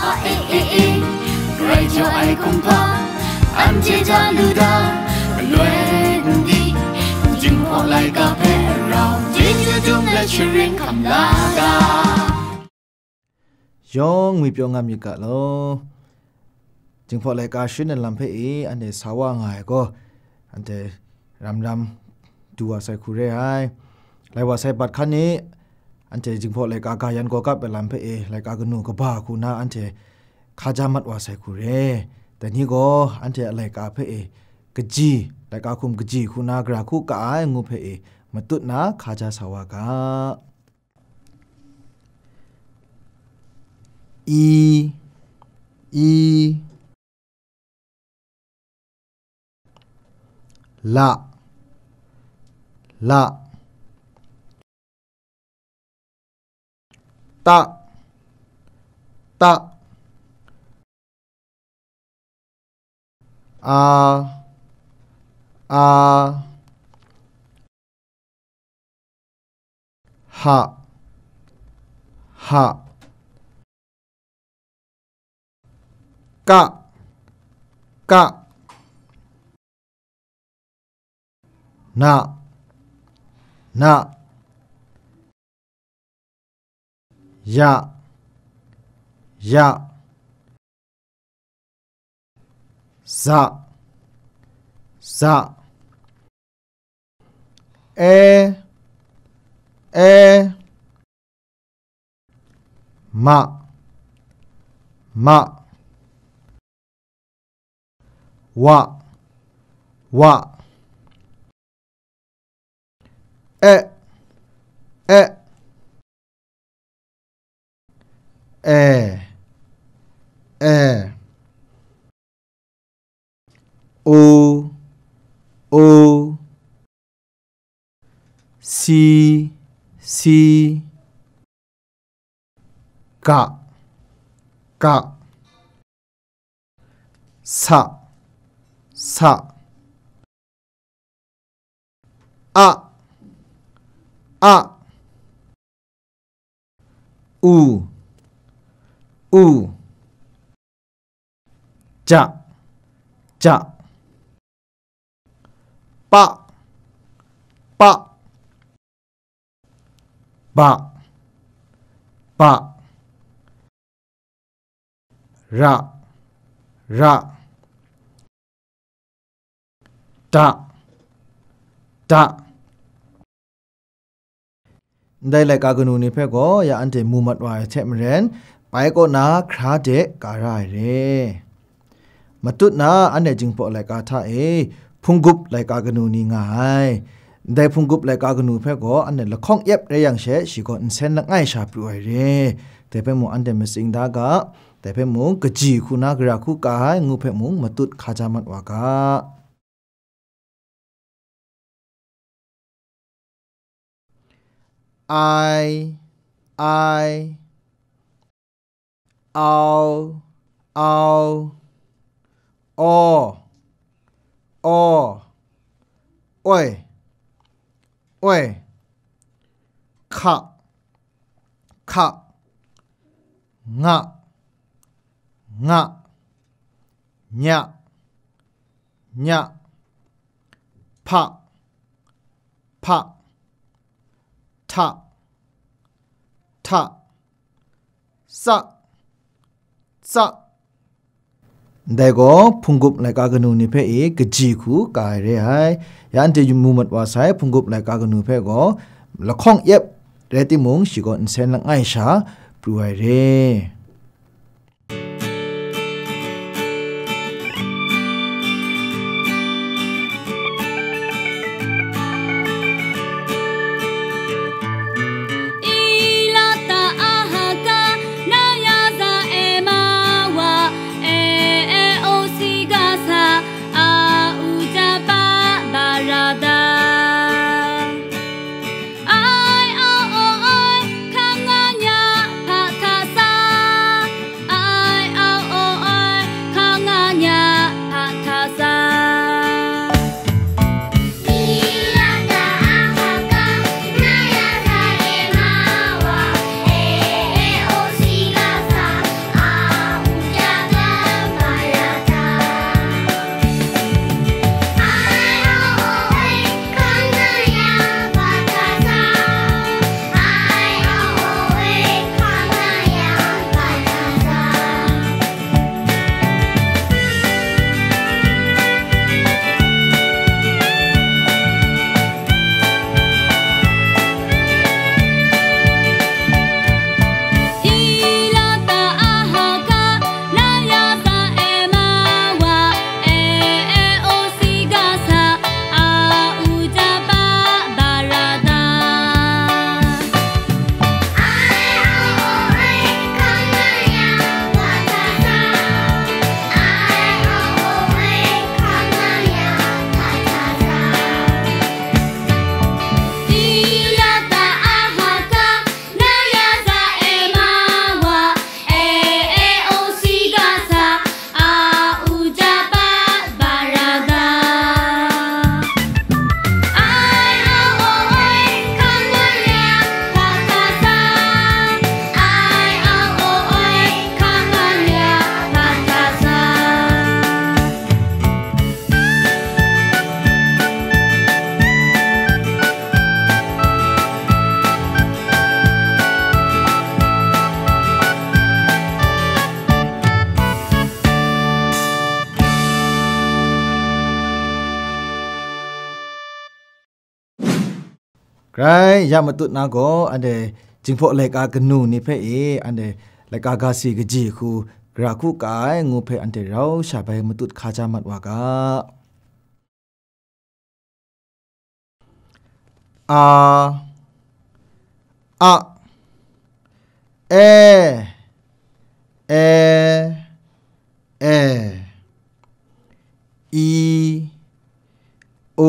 a e e e rai cho ai cùng pa an che cha lu da luyện đi dừng họ lại cà phê rau chỉ chưa chung lại chuyện cầm lá ga yong mi pyong ngam yika lo jing pho lai ka shin lam phe e ane sawa ngai ko ante ram duwa sai khure ai lai wa sai bat khani ante jing pho lai ka yan ko ka pe lam phe e lai ka gnu ko ba khu na ante khaja mat wa sai khure ta ni go ante lai ka phe e kji lai ka khum kji khu na gra khu ka ai ngu phe e matut na khaja sawa ka la ta a ha ka na ya za ma wa e o si ka sa a u ja pa ra taได้เลยกากนูนี่เพ่ก็อย่าอันเดมูมัดไว้เทมเรนไปก็นาคราเดการายเรมาตุนาอันเดจึงพอเลยกาท่าพุงกุบเลยกากนูนี่ง่ายได้พุงกุบเลยกากนูเพ่ก็อันเดละข้องเย็บเรียงเชชิก็อินเซนละง่ายชาปลุยเรแต่เพ่มูอันเดมสิงดากะแต่เพ่มูกจีคุณากระคุกายงูเพ่มูมาตุขาจามัดวากะI ow oi ka nga nya pa ta saได้ก็พุงกุบไลกากนูนี่เพ่กจีคูกายเรไฮยันเตยุมูมัดว่าไซพุงกุบไลกากนูเพ่ก็ละข้องเย็บเรติมงชิก็อินเซนละง่ายชาปลุยเร ไรยามาตุนาโกอันเดจิงพอเลกากนูนี่เพออันเดเลกากาซีกจีคูกราคูกายงูเพอันเดเราชาไปมาตุคาจามัดวากาอะเออีโอ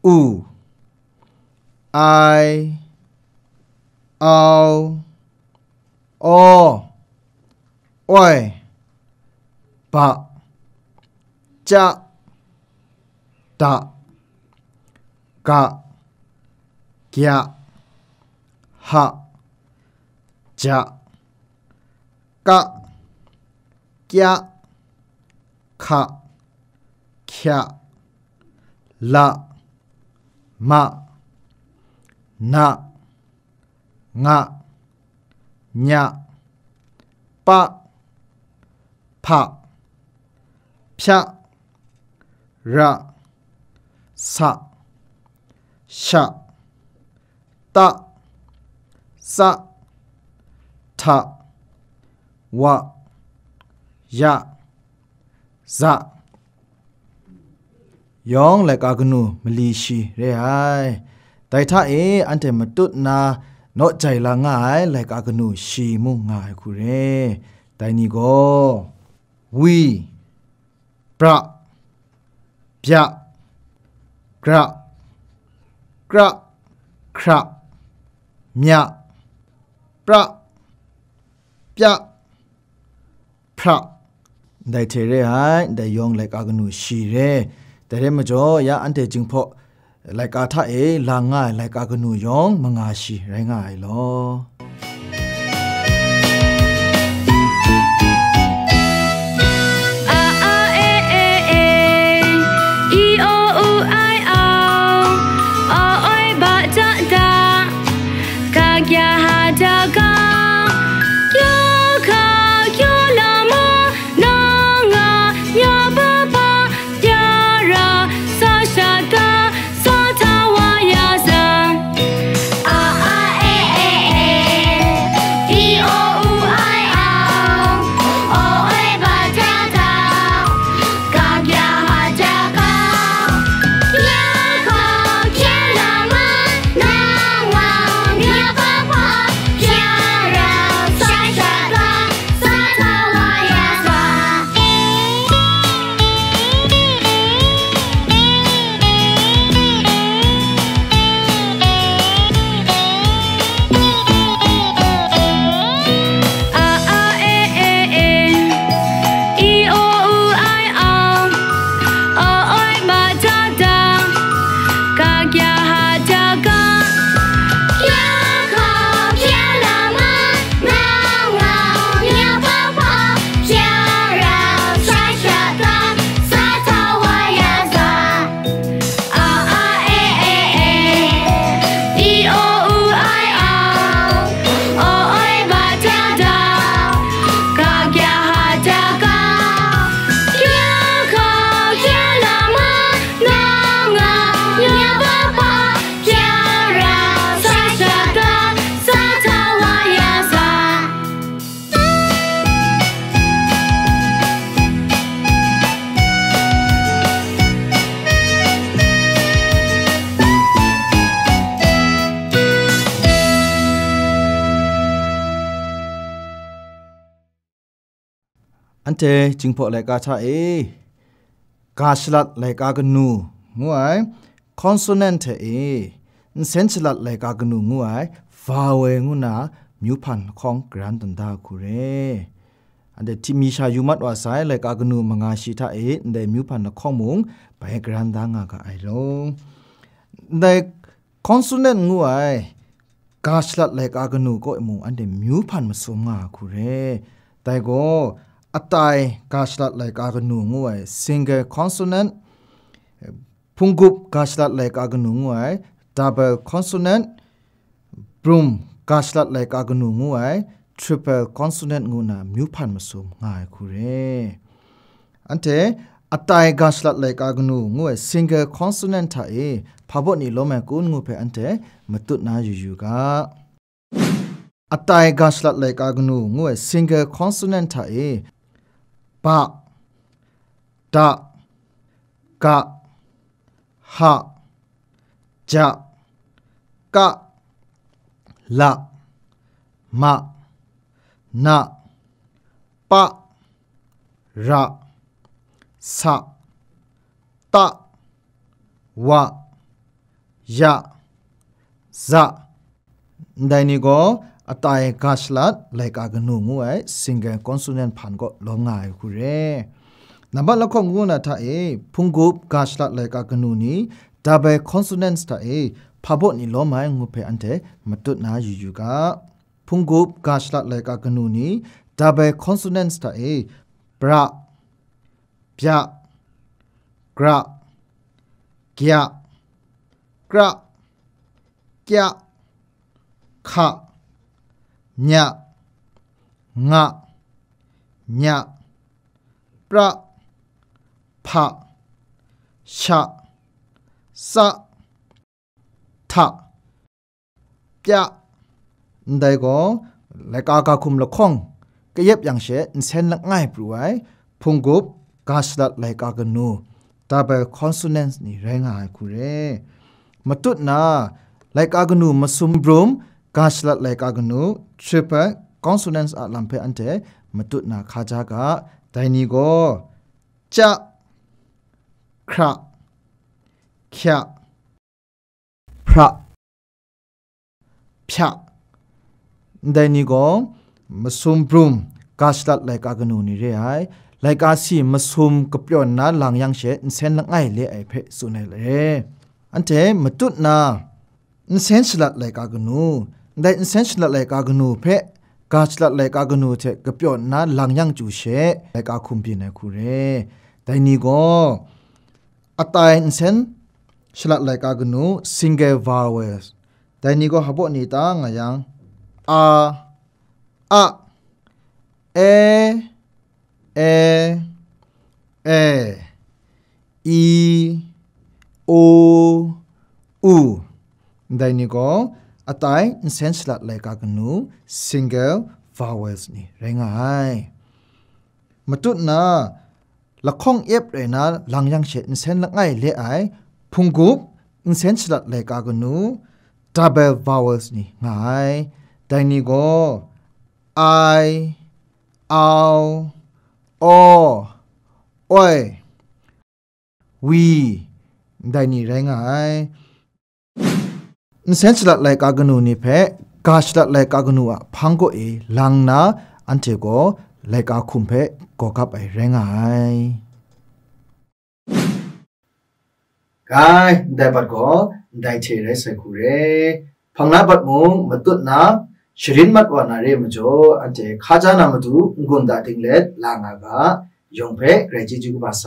อูไอเอาโอโอยปะจะตะกะกะหะจะกะกะขะขะละมะนะงะญะปะพะพะระสะชะตะสะทะวะยะซะยองเลกากนูมลีชีเรไอไตท่าอันเทมตุนาโนใจละง่ายเลกากนูชีมุง่ายคุเรไตนี่ก็วีประพะกระกระคระมะประพะพระได้เทเรไอได้ยองเลกากนูชีเรแต่เรมจ่อยาอันเทจิงพอไลกาท่าลาง่ายไลกากนูยองมงาชีไรง่ายลออันเจจิงพอไลกาท่ากาชลัดไลกากนูงวยคอนโซแนนต์เซนชลัดไลกากนูงวยฟาเวงูนามิวพันของกรันตันดาคูเรอันเดที่มีชายุมัดว่าไซไลกากนูมงาชิตาเดมิวพันของมุงไปกรันดางากาไอโลเดคอนโซแนนต์งวยกาชลัดไลกากนูก็มุงอันเดมิวพันมาสงาคูเรแต่ก็อัตายกาชลัดไลกากนูงวย single consonant พุงกุบกาชลัดไลกากนูงวย double consonant บรูมกาชลัดไลกากนูงวย triple consonant งูนามิวพันมาสมง่ายคูเรอันเท อัตายกาสลัดเลยกากนูงูเอ single consonant ท่าเอพาบนี่ล้อแม่กุนงูเพอันเตมาตุนาอยู่กาอัตายกาสลัดเลยกากนูงูเอ single consonant ท่าเอปะตะกะหะจะกะละมะนะปะระสะตะวะยะซะได้นี่ก็อัตายกาสลัดเลยกากนูงูไอ single consonant พันก็ลงง่ายคุเรนับบัลลักงูนะท่าเอพุงกุบกาสลัดเลยกากนูนี้ double consonants ท่าเอพาบนี่ล้อมางูเพอันเตมาตุนาอยู่กาพุงกุบกาสลัดเลยกากนูนี้ double consonants ท่าเอปะปะกระเกียกระเกียขะญะงะญะปะพะชะสะทะปะได้ก็เลยกากาคุมละข้องก็เย็บอย่างเช่นเส้นละง่ายปลุไว้พุงกุบกาสลัดเลยกากนูdouble consonants นี่แรงหายคุเรมาตุนาเลยกากนูมาซุมบรูมกาสลัดเลยกากนู triple consonants อะลัมเพอันเตมาตุนาคาจากะแต่นี่ก็จะคระขะพระพะได้นี่ก็มาซุมบรูมกาสลัดเลยกากนูนี่เรไอไลกาซีมาซุมกับย้อนนาหลังยังเชนเซนละง่ายเลยไอเพสุนัยเลยอันเทมาตุนาอินเซนสลัดไลกากนูได้อินเซนสลัดไลกากนูเพกาสลัดไลกากนูเทกับย้อนนาหลังยังจูเชไลกาคุมปีนัยคูเรแต่นี่ก็อัตายอินเซนสลัดไลกากนู single vowels แต่นี่ก็ฮับนี่ตางยังอะเอเออีโออูได้นี่ก็อัตายอินเซนสลัดเลยกากนู single vowels นี่แรงง่ายมาตุนาละข้องเอฟเลยนะหลังยังเฉดอินเซนละง่ายเลยไอพุงกุบอินเซนสลัดเลยกากนู double vowels นี่ง่ายได้นี่ก็ไอเอาโอโอยวีได้นี่แรงไงเซนส์ละไลกากนูนี่เพกาชละไลกากนูอะพังโกเอลังนาอันเทโกไลกาคุมเพโกกับไอแรงไงกายได้บัดก็ได้เทเรใส่คูเรพังนาบัดมุงมาตุนาชรินมัดวานาเรมจ่ออันเทข้าจานามาดูงุนดาติงเล็ดลางากายองเพเรจิจุกบาไซ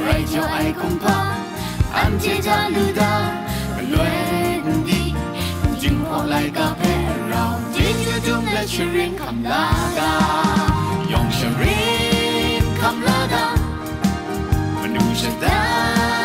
ไรเจ้าไอคงพาอันเจจาลูดาลวยดีจึงพอไลกาเพเราจิจุจุมและชรินคำลากายองชรินคำลากามนุษย์ดา